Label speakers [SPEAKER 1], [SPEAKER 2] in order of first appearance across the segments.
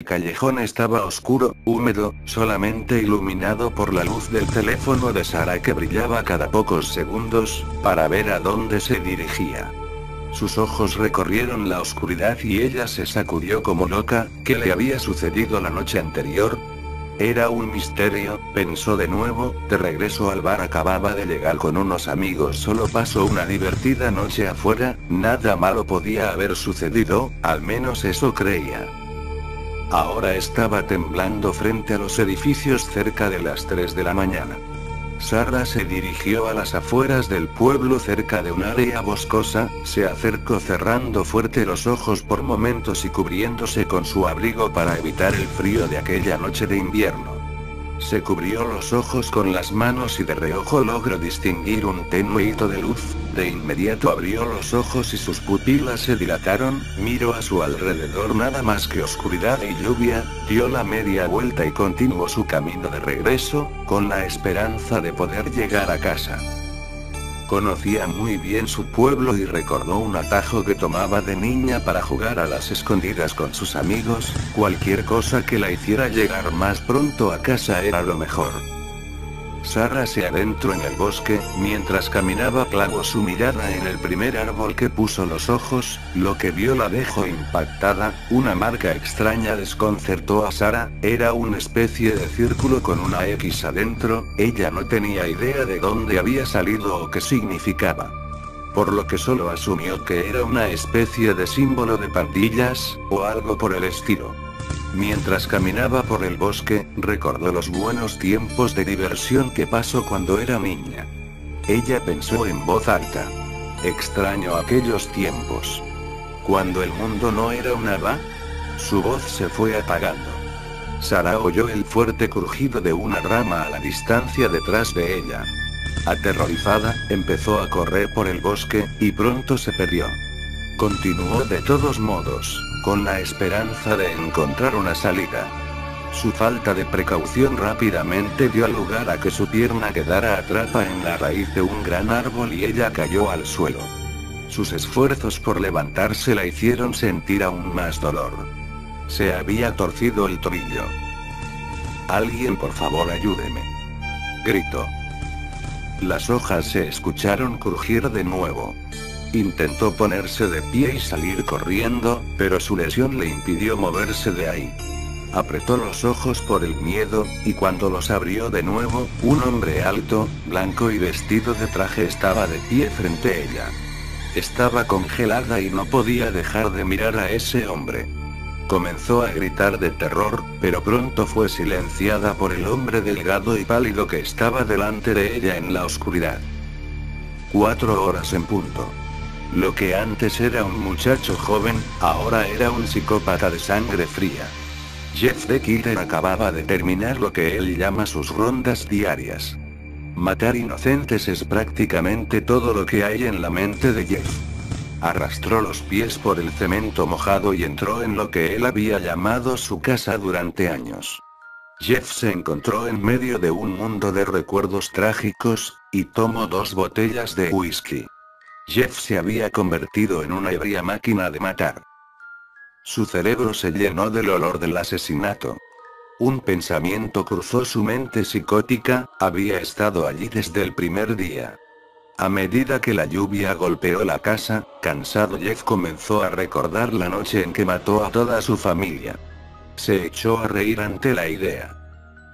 [SPEAKER 1] El callejón estaba oscuro, húmedo, solamente iluminado por la luz del teléfono de Sara que brillaba cada pocos segundos, para ver a dónde se dirigía. Sus ojos recorrieron la oscuridad y ella se sacudió como loca. ¿Qué le había sucedido la noche anterior? Era un misterio, pensó de nuevo. De regreso al bar acababa de llegar con unos amigos, solo pasó una divertida noche afuera, nada malo podía haber sucedido, al menos eso creía. Ahora estaba temblando frente a los edificios cerca de las 3 de la mañana. Sara se dirigió a las afueras del pueblo cerca de un área boscosa, se acercó cerrando fuerte los ojos por momentos y cubriéndose con su abrigo para evitar el frío de aquella noche de invierno. Se cubrió los ojos con las manos y de reojo logró distinguir un tenue hito de luz. De inmediato abrió los ojos y sus pupilas se dilataron, miró a su alrededor nada más que oscuridad y lluvia, dio la media vuelta y continuó su camino de regreso, con la esperanza de poder llegar a casa. Conocía muy bien su pueblo y recordó un atajo que tomaba de niña para jugar a las escondidas con sus amigos. Cualquier cosa que la hiciera llegar más pronto a casa era lo mejor. Sara se adentró en el bosque. Mientras caminaba clavó su mirada en el primer árbol que puso los ojos. Lo que vio la dejó impactada. Una marca extraña desconcertó a Sara. Era una especie de círculo con una X adentro. Ella no tenía idea de dónde había salido o qué significaba, por lo que solo asumió que era una especie de símbolo de pandillas, o algo por el estilo. Mientras caminaba por el bosque, recordó los buenos tiempos de diversión que pasó cuando era niña. Ella pensó en voz alta: extraño aquellos tiempos. Cuando el mundo no era un hada. Su voz se fue apagando. Sara oyó el fuerte crujido de una rama a la distancia detrás de ella. Aterrorizada, empezó a correr por el bosque, y pronto se perdió. Continuó de todos modos, con la esperanza de encontrar una salida. Su falta de precaución rápidamente dio lugar a que su pierna quedara atrapada en la raíz de un gran árbol y ella cayó al suelo. Sus esfuerzos por levantarse la hicieron sentir aún más dolor. Se había torcido el tobillo. «Alguien, por favor, ayúdeme», gritó. Las hojas se escucharon crujir de nuevo. Intentó ponerse de pie y salir corriendo, pero su lesión le impidió moverse de ahí. Apretó los ojos por el miedo, y cuando los abrió de nuevo, un hombre alto, blanco y vestido de traje estaba de pie frente a ella. Estaba congelada y no podía dejar de mirar a ese hombre. Comenzó a gritar de terror, pero pronto fue silenciada por el hombre delgado y pálido que estaba delante de ella en la oscuridad. 4 horas en punto. Lo que antes era un muchacho joven, ahora era un psicópata de sangre fría. Jeff the Killer acababa de terminar lo que él llama sus rondas diarias. Matar inocentes es prácticamente todo lo que hay en la mente de Jeff. Arrastró los pies por el cemento mojado y entró en lo que él había llamado su casa durante años. Jeff se encontró en medio de un mundo de recuerdos trágicos, y tomó 2 botellas de whisky. Jeff se había convertido en una ebria máquina de matar. Su cerebro se llenó del olor del asesinato. Un pensamiento cruzó su mente psicótica: había estado allí desde el primer día. A medida que la lluvia golpeó la casa, cansado Jeff comenzó a recordar la noche en que mató a toda su familia. Se echó a reír ante la idea.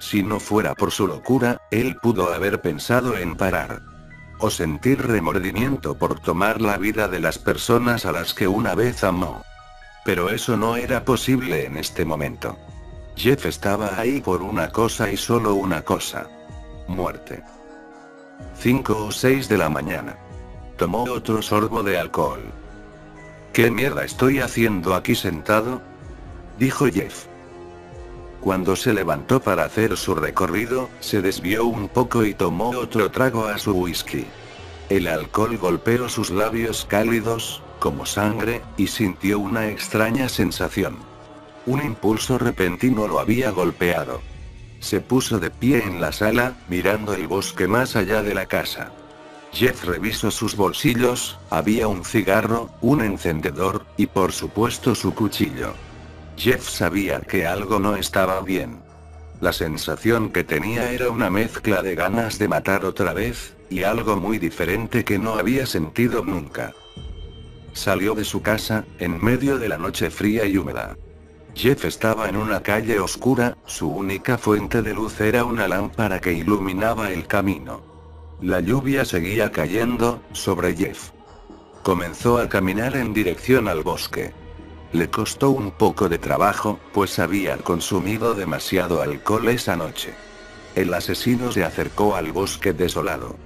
[SPEAKER 1] Si no fuera por su locura, él pudo haber pensado en parar. O sentir remordimiento por tomar la vida de las personas a las que una vez amó. Pero eso no era posible en este momento. Jeff estaba ahí por una cosa y solo una cosa: muerte. 5 o 6 de la mañana. Tomó otro sorbo de alcohol. ¿Qué mierda estoy haciendo aquí sentado?, dijo Jeff. Cuando se levantó para hacer su recorrido, se desvió un poco y tomó otro trago a su whisky. El alcohol golpeó sus labios cálidos, como sangre, y sintió una extraña sensación. Un impulso repentino lo había golpeado. Se puso de pie en la sala, mirando el bosque más allá de la casa. Jeff revisó sus bolsillos. Había un cigarro, un encendedor, y por supuesto su cuchillo. Jeff sabía que algo no estaba bien. La sensación que tenía era una mezcla de ganas de matar otra vez, y algo muy diferente que no había sentido nunca. Salió de su casa, en medio de la noche fría y húmeda. Jeff estaba en una calle oscura, su única fuente de luz era una lámpara que iluminaba el camino. La lluvia seguía cayendo sobre Jeff. Comenzó a caminar en dirección al bosque. Le costó un poco de trabajo, pues había consumido demasiado alcohol esa noche. El asesino se acercó al bosque desolado.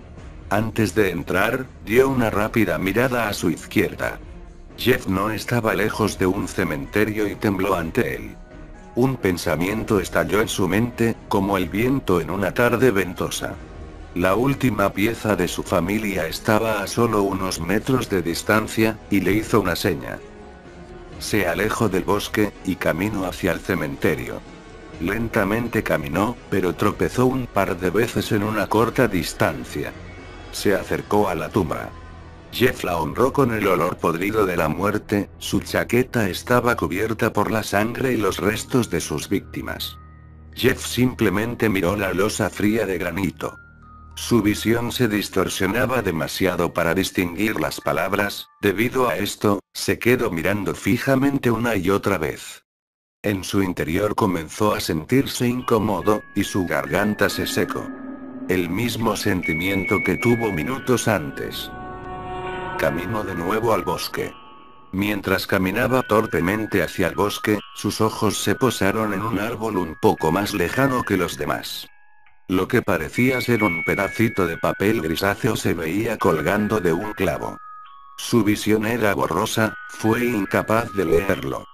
[SPEAKER 1] Antes de entrar, dio una rápida mirada a su izquierda. Jeff no estaba lejos de un cementerio y tembló ante él. Un pensamiento estalló en su mente, como el viento en una tarde ventosa. La última pieza de su familia estaba a solo unos metros de distancia, y le hizo una seña. Se alejó del bosque, y caminó hacia el cementerio. Lentamente caminó, pero tropezó un par de veces en una corta distancia. Se acercó a la tumba. Jeff la honró con el olor podrido de la muerte, su chaqueta estaba cubierta por la sangre y los restos de sus víctimas. Jeff simplemente miró la losa fría de granito. Su visión se distorsionaba demasiado para distinguir las palabras, debido a esto, se quedó mirando fijamente una y otra vez. En su interior comenzó a sentirse incómodo, y su garganta se secó. El mismo sentimiento que tuvo minutos antes. Caminó de nuevo al bosque. Mientras caminaba torpemente hacia el bosque, sus ojos se posaron en un árbol un poco más lejano que los demás. Lo que parecía ser un pedacito de papel grisáceo se veía colgando de un clavo. Su visión era borrosa, fue incapaz de leerlo.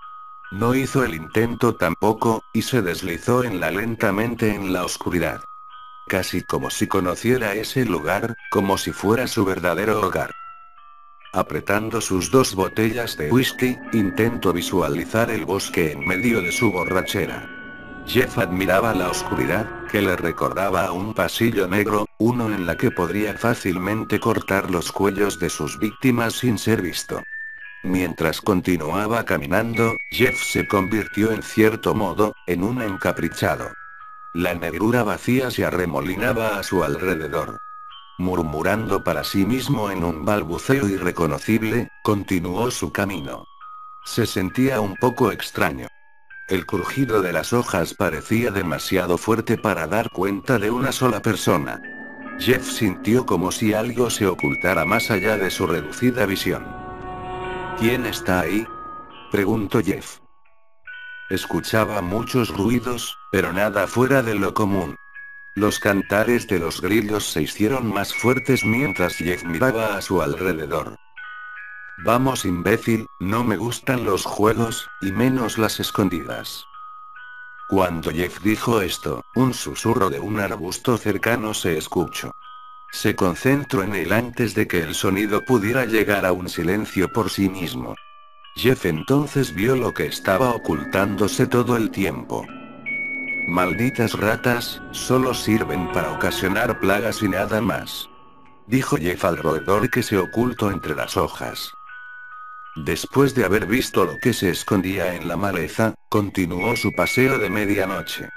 [SPEAKER 1] No hizo el intento tampoco, y se deslizó lentamente en la oscuridad. Casi como si conociera ese lugar, como si fuera su verdadero hogar. Apretando sus 2 botellas de whisky, intentó visualizar el bosque en medio de su borrachera. Jeff admiraba la oscuridad, que le recordaba a un pasillo negro, uno en la que podría fácilmente cortar los cuellos de sus víctimas sin ser visto. Mientras continuaba caminando, Jeff se convirtió en cierto modo, en un encaprichado. La negrura vacía se arremolinaba a su alrededor. Murmurando para sí mismo en un balbuceo irreconocible, continuó su camino. Se sentía un poco extraño. El crujido de las hojas parecía demasiado fuerte para dar cuenta de una sola persona. Jeff sintió como si algo se ocultara más allá de su reducida visión. ¿Quién está ahí?, preguntó Jeff. Escuchaba muchos ruidos, pero nada fuera de lo común. Los cantares de los grillos se hicieron más fuertes mientras Jeff miraba a su alrededor. Vamos, imbécil, no me gustan los juegos, y menos las escondidas. Cuando Jeff dijo esto, un susurro de un arbusto cercano se escuchó. Se concentró en él antes de que el sonido pudiera llegar a un silencio por sí mismo. Jeff entonces vio lo que estaba ocultándose todo el tiempo. Malditas ratas, solo sirven para ocasionar plagas y nada más, dijo Jeff al roedor que se ocultó entre las hojas. Después de haber visto lo que se escondía en la maleza, continuó su paseo de medianoche.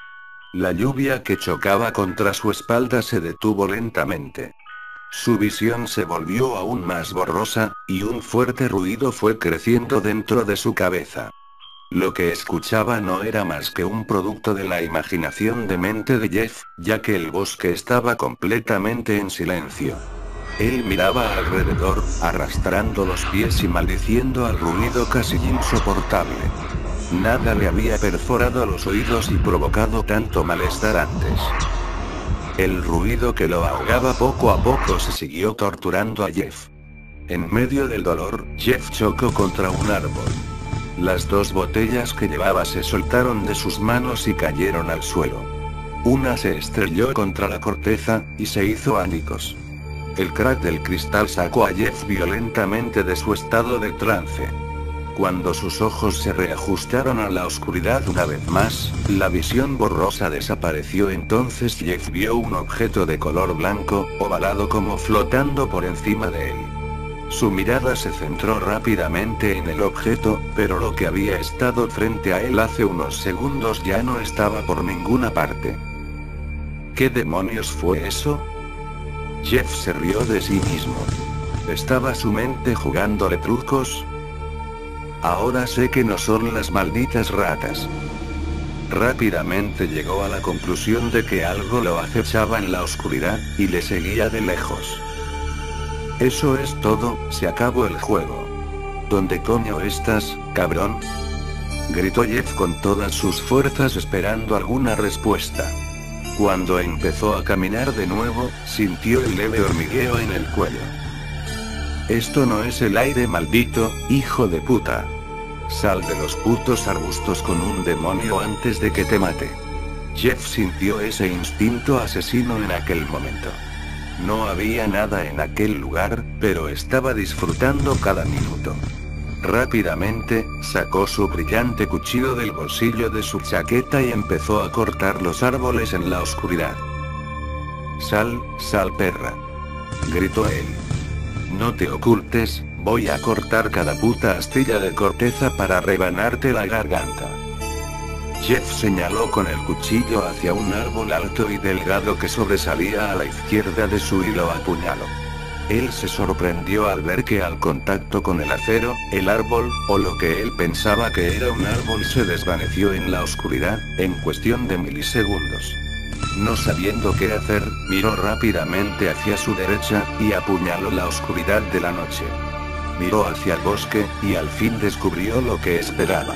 [SPEAKER 1] La lluvia que chocaba contra su espalda se detuvo lentamente. Su visión se volvió aún más borrosa, y un fuerte ruido fue creciendo dentro de su cabeza. Lo que escuchaba no era más que un producto de la imaginación de mente de Jeff, ya que el bosque estaba completamente en silencio. Él miraba alrededor, arrastrando los pies y maldiciendo al ruido casi insoportable. Nada le había perforado los oídos y provocado tanto malestar antes. El ruido que lo ahogaba poco a poco se siguió torturando a Jeff. En medio del dolor, Jeff chocó contra un árbol. Las 2 botellas que llevaba se soltaron de sus manos y cayeron al suelo. Una se estrelló contra la corteza, y se hizo añicos. El crack del cristal sacó a Jeff violentamente de su estado de trance. Cuando sus ojos se reajustaron a la oscuridad una vez más, la visión borrosa desapareció. Entonces Jeff vio un objeto de color blanco, ovalado como flotando por encima de él. Su mirada se centró rápidamente en el objeto, pero lo que había estado frente a él hace unos segundos ya no estaba por ninguna parte. ¿Qué demonios fue eso? Jeff se rió de sí mismo. ¿Estaba su mente jugándole trucos? Ahora sé que no son las malditas ratas. Rápidamente llegó a la conclusión de que algo lo acechaba en la oscuridad, y le seguía de lejos. Eso es todo, se acabó el juego. ¿Dónde coño estás, cabrón? Gritó Jeff con todas sus fuerzas esperando alguna respuesta. Cuando empezó a caminar de nuevo, sintió el leve hormigueo en el cuello. Esto no es el aire, maldito, hijo de puta. Sal de los putos arbustos con un demonio antes de que te mate. Jeff sintió ese instinto asesino en aquel momento. No había nada en aquel lugar, pero estaba disfrutando cada minuto. Rápidamente, sacó su brillante cuchillo del bolsillo de su chaqueta y empezó a cortar los árboles en la oscuridad. Sal, sal perra. Gritó él. No te ocultes, voy a cortar cada puta astilla de corteza para rebanarte la garganta. Jeff señaló con el cuchillo hacia un árbol alto y delgado que sobresalía a la izquierda de su y lo apuñaló. Él se sorprendió al ver que al contacto con el acero, el árbol, o lo que él pensaba que era un árbol, se desvaneció en la oscuridad, en cuestión de milisegundos. No sabiendo qué hacer, miró rápidamente hacia su derecha, y apuñaló la oscuridad de la noche. Miró hacia el bosque, y al fin descubrió lo que esperaba.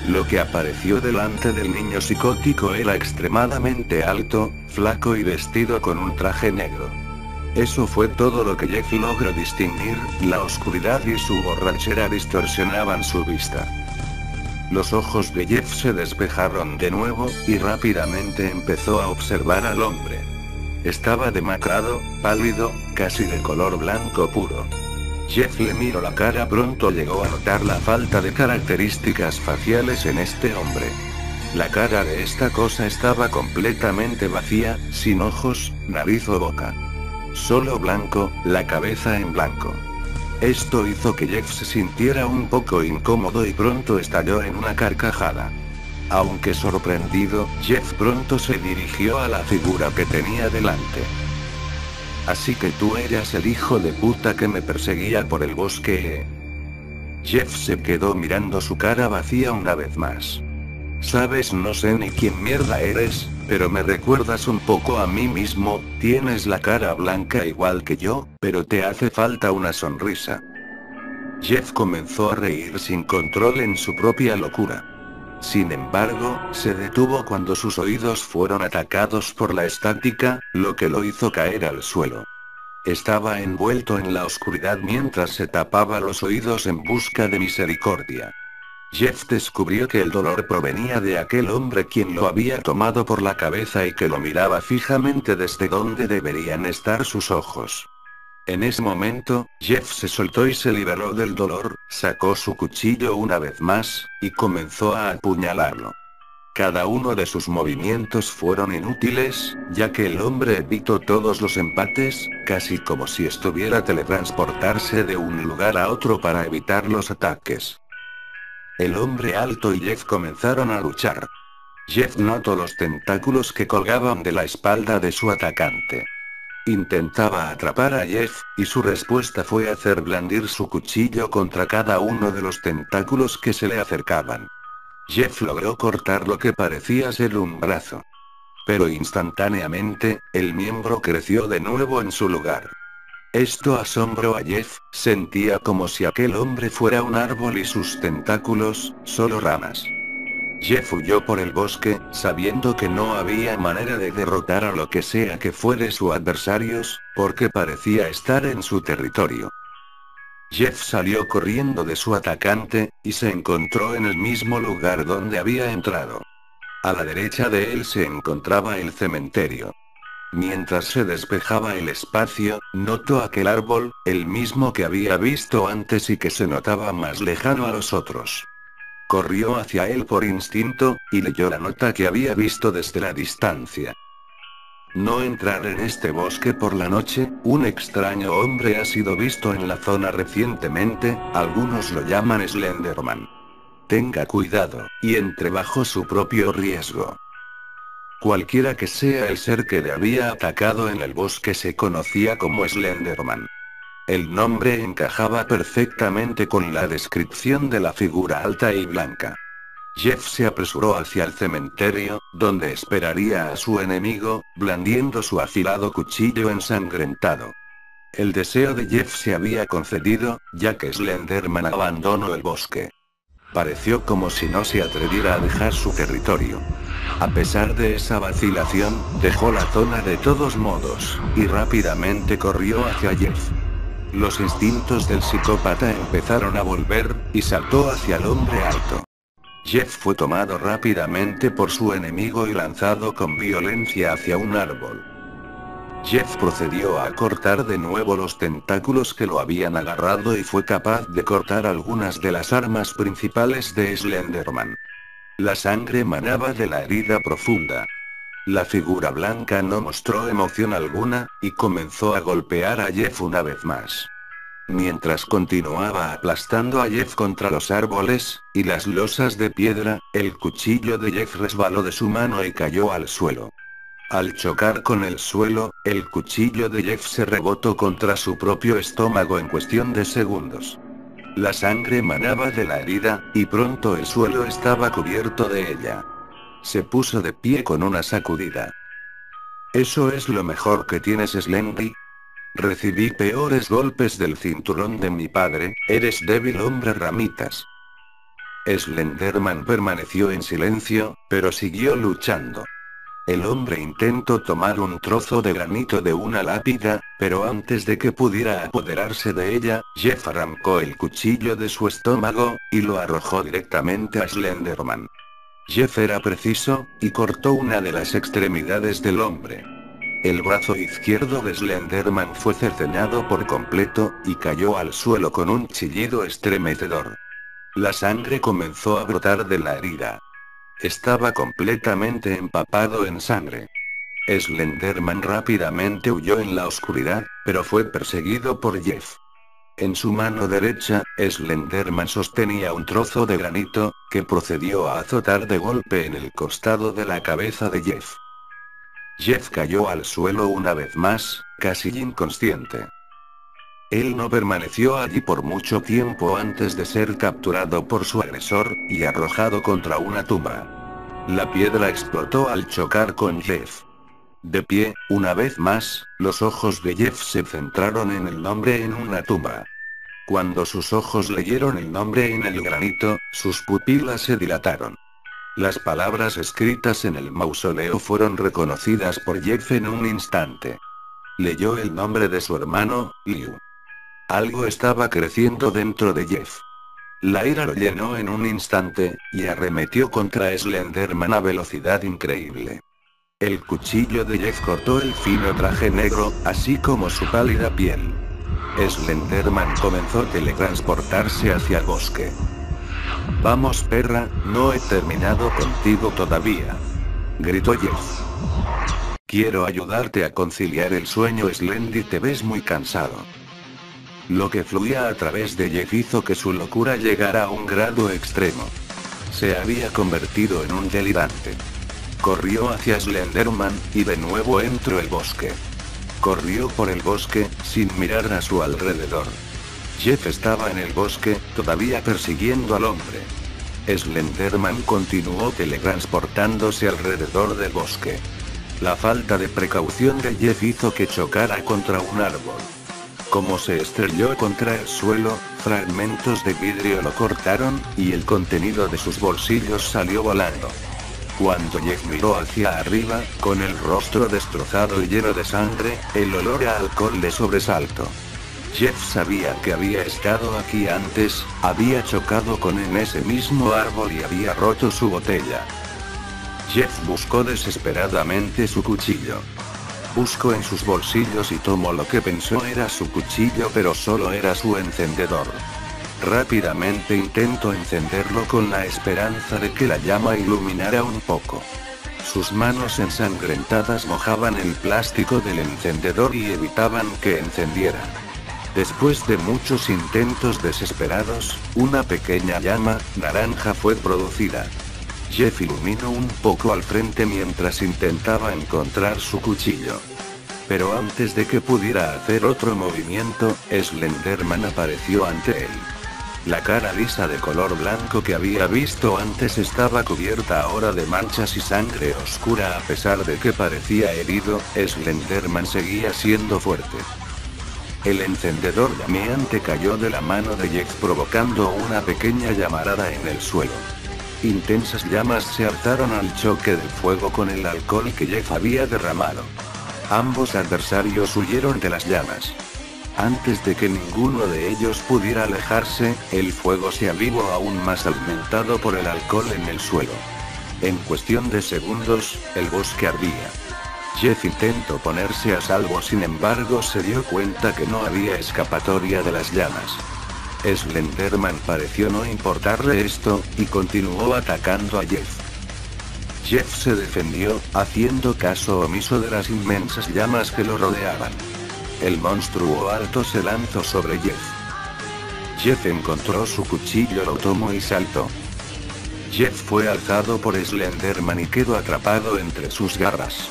[SPEAKER 1] Lo que apareció delante del niño psicótico era extremadamente alto, flaco y vestido con un traje negro. Eso fue todo lo que Jeff logró distinguir, la oscuridad y su borrachera distorsionaban su vista. Los ojos de Jeff se despejaron de nuevo, y rápidamente empezó a observar al hombre. Estaba demacrado, pálido, casi de color blanco puro. Jeff le miró la cara, pronto llegó a notar la falta de características faciales en este hombre. La cara de esta cosa estaba completamente vacía, sin ojos, nariz o boca. Solo blanco, la cabeza en blanco. Esto hizo que Jeff se sintiera un poco incómodo y pronto estalló en una carcajada. Aunque sorprendido, Jeff pronto se dirigió a la figura que tenía delante. Así que tú eras el hijo de puta que me perseguía por el bosque. Jeff se quedó mirando su cara vacía una vez más. Sabes, no sé ni quién mierda eres, pero me recuerdas un poco a mí mismo, tienes la cara blanca igual que yo, pero te hace falta una sonrisa. Jeff comenzó a reír sin control en su propia locura. Sin embargo, se detuvo cuando sus oídos fueron atacados por la estática, lo que lo hizo caer al suelo. Estaba envuelto en la oscuridad mientras se tapaba los oídos en busca de misericordia. Jeff descubrió que el dolor provenía de aquel hombre quien lo había tomado por la cabeza y que lo miraba fijamente desde donde deberían estar sus ojos. En ese momento, Jeff se soltó y se liberó del dolor, sacó su cuchillo una vez más, y comenzó a apuñalarlo. Cada uno de sus movimientos fueron inútiles, ya que el hombre evitó todos los embates, casi como si estuviera teletransportarse de un lugar a otro para evitar los ataques. El hombre alto y Jeff comenzaron a luchar. Jeff notó los tentáculos que colgaban de la espalda de su atacante. Intentaba atrapar a Jeff, y su respuesta fue hacer blandir su cuchillo contra cada uno de los tentáculos que se le acercaban. Jeff logró cortar lo que parecía ser un brazo. Pero instantáneamente, el miembro creció de nuevo en su lugar. Esto asombró a Jeff, sentía como si aquel hombre fuera un árbol y sus tentáculos, solo ramas. Jeff huyó por el bosque, sabiendo que no había manera de derrotar a lo que sea que fuere sus adversarios, porque parecía estar en su territorio. Jeff salió corriendo de su atacante, y se encontró en el mismo lugar donde había entrado. A la derecha de él se encontraba el cementerio. Mientras se despejaba el espacio, notó aquel árbol, el mismo que había visto antes y que se notaba más lejano a los otros. Corrió hacia él por instinto, y leyó la nota que había visto desde la distancia. No entrar en este bosque por la noche, un extraño hombre ha sido visto en la zona recientemente, algunos lo llaman Slenderman. Tenga cuidado, y entre bajo su propio riesgo. Cualquiera que sea el ser que le había atacado en el bosque se conocía como Slenderman. El nombre encajaba perfectamente con la descripción de la figura alta y blanca. Jeff se apresuró hacia el cementerio, donde esperaría a su enemigo, blandiendo su afilado cuchillo ensangrentado. El deseo de Jeff se había concedido, ya que Slenderman abandonó el bosque. Pareció como si no se atreviera a dejar su territorio. A pesar de esa vacilación, dejó la zona de todos modos, y rápidamente corrió hacia Jeff. Los instintos del psicópata empezaron a volver, y saltó hacia el hombre alto. Jeff fue tomado rápidamente por su enemigo y lanzado con violencia hacia un árbol. Jeff procedió a cortar de nuevo los tentáculos que lo habían agarrado y fue capaz de cortar algunas de las armas principales de Slenderman. La sangre manaba de la herida profunda. La figura blanca no mostró emoción alguna, y comenzó a golpear a Jeff una vez más. Mientras continuaba aplastando a Jeff contra los árboles, y las losas de piedra, el cuchillo de Jeff resbaló de su mano y cayó al suelo. Al chocar con el suelo, el cuchillo de Jeff se rebotó contra su propio estómago en cuestión de segundos. La sangre manaba de la herida, y pronto el suelo estaba cubierto de ella. Se puso de pie con una sacudida. ¿Eso es lo mejor que tienes, Slendy? Recibí peores golpes del cinturón de mi padre, eres débil hombre ramitas. Slenderman permaneció en silencio, pero siguió luchando. El hombre intentó tomar un trozo de granito de una lápida, pero antes de que pudiera apoderarse de ella, Jeff arrancó el cuchillo de su estómago, y lo arrojó directamente a Slenderman. Jeff era preciso, y cortó una de las extremidades del hombre. El brazo izquierdo de Slenderman fue cercenado por completo, y cayó al suelo con un chillido estremecedor. La sangre comenzó a brotar de la herida. Estaba completamente empapado en sangre. Slenderman rápidamente huyó en la oscuridad, pero fue perseguido por Jeff. En su mano derecha, Slenderman sostenía un trozo de granito, que procedió a azotar de golpe en el costado de la cabeza de Jeff. Jeff cayó al suelo una vez más, casi inconsciente. Él no permaneció allí por mucho tiempo antes de ser capturado por su agresor, y arrojado contra una tumba. La piedra explotó al chocar con Jeff. De pie, una vez más, los ojos de Jeff se centraron en el nombre en una tumba. Cuando sus ojos leyeron el nombre en el granito, sus pupilas se dilataron. Las palabras escritas en el mausoleo fueron reconocidas por Jeff en un instante. Leyó el nombre de su hermano, Liu. Algo estaba creciendo dentro de Jeff. La ira lo llenó en un instante, y arremetió contra Slenderman a velocidad increíble. El cuchillo de Jeff cortó el fino traje negro, así como su pálida piel. Slenderman comenzó a teletransportarse hacia el bosque. Vamos perra, no he terminado contigo todavía. Gritó Jeff. Quiero ayudarte a conciliar el sueño, Slendy, te ves muy cansado. Lo que fluía a través de Jeff hizo que su locura llegara a un grado extremo. Se había convertido en un delirante. Corrió hacia Slenderman, y de nuevo entró el bosque. Corrió por el bosque, sin mirar a su alrededor. Jeff estaba en el bosque, todavía persiguiendo al hombre. Slenderman continuó teletransportándose alrededor del bosque. La falta de precaución de Jeff hizo que chocara contra un árbol. Como se estrelló contra el suelo, fragmentos de vidrio lo cortaron, y el contenido de sus bolsillos salió volando. Cuando Jeff miró hacia arriba, con el rostro destrozado y lleno de sangre, el olor a alcohol le sobresaltó. Jeff sabía que había estado aquí antes, había chocado con en ese mismo árbol y había roto su botella. Jeff buscó desesperadamente su cuchillo. Buscó en sus bolsillos y tomó lo que pensó era su cuchillo, pero solo era su encendedor. Rápidamente intentó encenderlo con la esperanza de que la llama iluminara un poco. Sus manos ensangrentadas mojaban el plástico del encendedor y evitaban que encendiera. Después de muchos intentos desesperados, una pequeña llama naranja fue producida. Jeff iluminó un poco al frente mientras intentaba encontrar su cuchillo. Pero antes de que pudiera hacer otro movimiento, Slenderman apareció ante él. La cara lisa de color blanco que había visto antes estaba cubierta ahora de manchas y sangre oscura. A pesar de que parecía herido, Slenderman seguía siendo fuerte. El encendedor llameante cayó de la mano de Jeff provocando una pequeña llamarada en el suelo. Intensas llamas se alzaron al choque del fuego con el alcohol que Jeff había derramado. Ambos adversarios huyeron de las llamas. Antes de que ninguno de ellos pudiera alejarse, el fuego se avivó aún más alimentado por el alcohol en el suelo. En cuestión de segundos, el bosque ardía. Jeff intentó ponerse a salvo, sin embargo se dio cuenta que no había escapatoria de las llamas. Slenderman pareció no importarle esto, y continuó atacando a Jeff. Jeff se defendió, haciendo caso omiso de las inmensas llamas que lo rodeaban. El monstruo alto se lanzó sobre Jeff. Jeff encontró su cuchillo, lo tomó y saltó. Jeff fue alzado por Slenderman y quedó atrapado entre sus garras.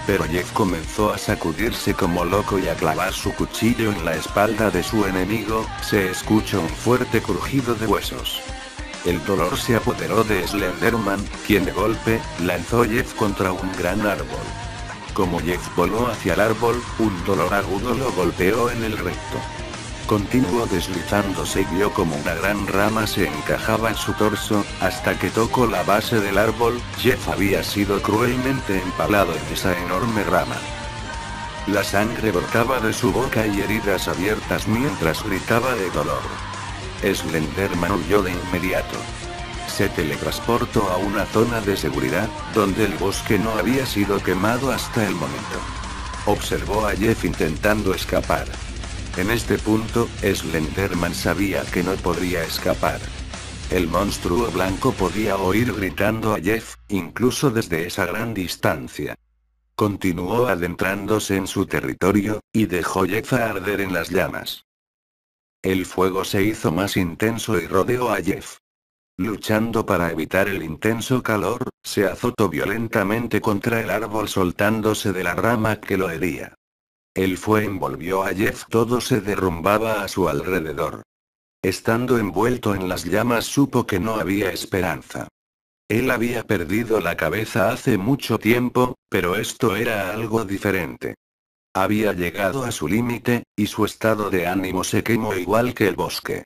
[SPEAKER 1] Pero Jeff comenzó a sacudirse como loco y a clavar su cuchillo en la espalda de su enemigo. Se escuchó un fuerte crujido de huesos. El dolor se apoderó de Slenderman, quien de golpe, lanzó a Jeff contra un gran árbol. Como Jeff voló hacia el árbol, un dolor agudo lo golpeó en el recto. Continuó deslizándose y vio como una gran rama se encajaba en su torso, hasta que tocó la base del árbol. Jeff había sido cruelmente empalado en esa enorme rama. La sangre brotaba de su boca y heridas abiertas mientras gritaba de dolor. Slenderman huyó de inmediato. Se teletransportó a una zona de seguridad, donde el bosque no había sido quemado hasta el momento. Observó a Jeff intentando escapar. En este punto, Slenderman sabía que no podría escapar. El monstruo blanco podía oír gritando a Jeff, incluso desde esa gran distancia. Continuó adentrándose en su territorio, y dejó a Jeff arder en las llamas. El fuego se hizo más intenso y rodeó a Jeff. Luchando para evitar el intenso calor, se azotó violentamente contra el árbol soltándose de la rama que lo hería. El fuego envolvió a Jeff, todo se derrumbaba a su alrededor. Estando envuelto en las llamas supo que no había esperanza. Él había perdido la cabeza hace mucho tiempo, pero esto era algo diferente. Había llegado a su límite, y su estado de ánimo se quemó igual que el bosque.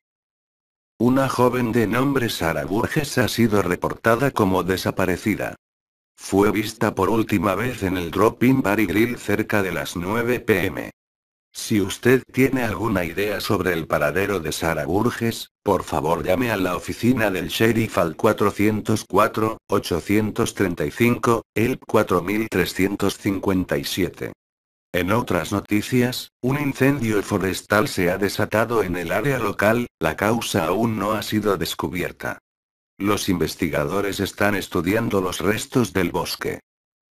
[SPEAKER 1] Una joven de nombre Sarah Burgess ha sido reportada como desaparecida. Fue vista por última vez en el Drop-In Bar y Grill cerca de las 9 p.m. Si usted tiene alguna idea sobre el paradero de Sarah Burgess, por favor llame a la oficina del sheriff al 404-835, ELP 4357. En otras noticias, un incendio forestal se ha desatado en el área local, la causa aún no ha sido descubierta. Los investigadores están estudiando los restos del bosque.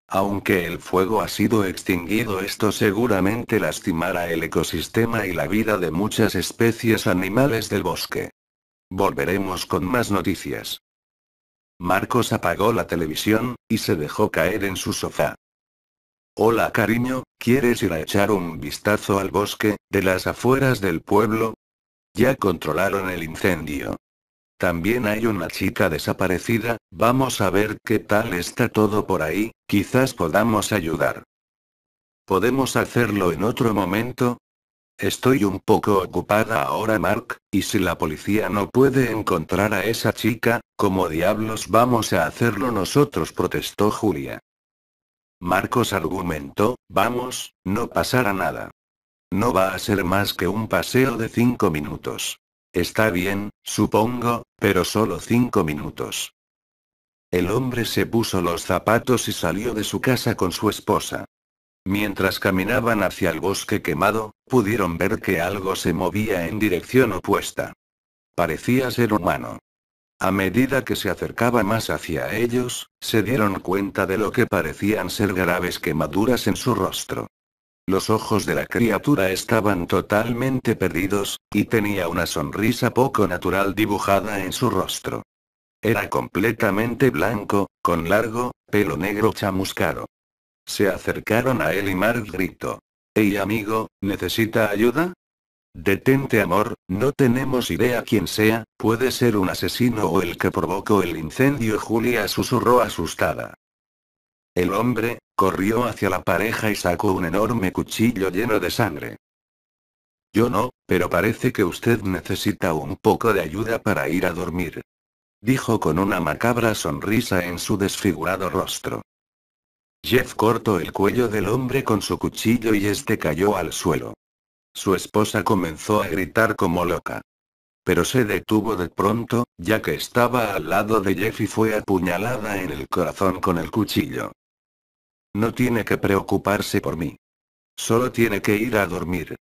[SPEAKER 1] Aunque el fuego ha sido extinguido, esto seguramente lastimará el ecosistema y la vida de muchas especies animales del bosque. Volveremos con más noticias. Marcos apagó la televisión, y se dejó caer en su sofá. Hola cariño, ¿quieres ir a echar un vistazo al bosque, de las afueras del pueblo? Ya controlaron el incendio. También hay una chica desaparecida, vamos a ver qué tal está todo por ahí, quizás podamos ayudar. ¿Podemos hacerlo en otro momento? Estoy un poco ocupada ahora, Mark, y si la policía no puede encontrar a esa chica, ¿cómo diablos vamos a hacerlo nosotros?, protestó Julia. Marcos argumentó, vamos, no pasará nada. No va a ser más que un paseo de 5 minutos. Está bien, supongo, pero solo 5 minutos. El hombre se puso los zapatos y salió de su casa con su esposa. Mientras caminaban hacia el bosque quemado, pudieron ver que algo se movía en dirección opuesta. Parecía ser humano. A medida que se acercaba más hacia ellos, se dieron cuenta de lo que parecían ser graves quemaduras en su rostro. Los ojos de la criatura estaban totalmente perdidos, y tenía una sonrisa poco natural dibujada en su rostro. Era completamente blanco, con largo, pelo negro chamuscado. Se acercaron a él y Mark gritó. «Hey amigo, ¿necesita ayuda?» «Detente amor, no tenemos idea quién sea, puede ser un asesino o el que provocó el incendio», Julia susurró asustada. El hombre corrió hacia la pareja y sacó un enorme cuchillo lleno de sangre. «Yo no, pero parece que usted necesita un poco de ayuda para ir a dormir», dijo con una macabra sonrisa en su desfigurado rostro. Jeff cortó el cuello del hombre con su cuchillo y este cayó al suelo. Su esposa comenzó a gritar como loca. Pero se detuvo de pronto, ya que estaba al lado de Jeff y fue apuñalada en el corazón con el cuchillo. «No tiene que preocuparse por mí. Solo tiene que ir a dormir»,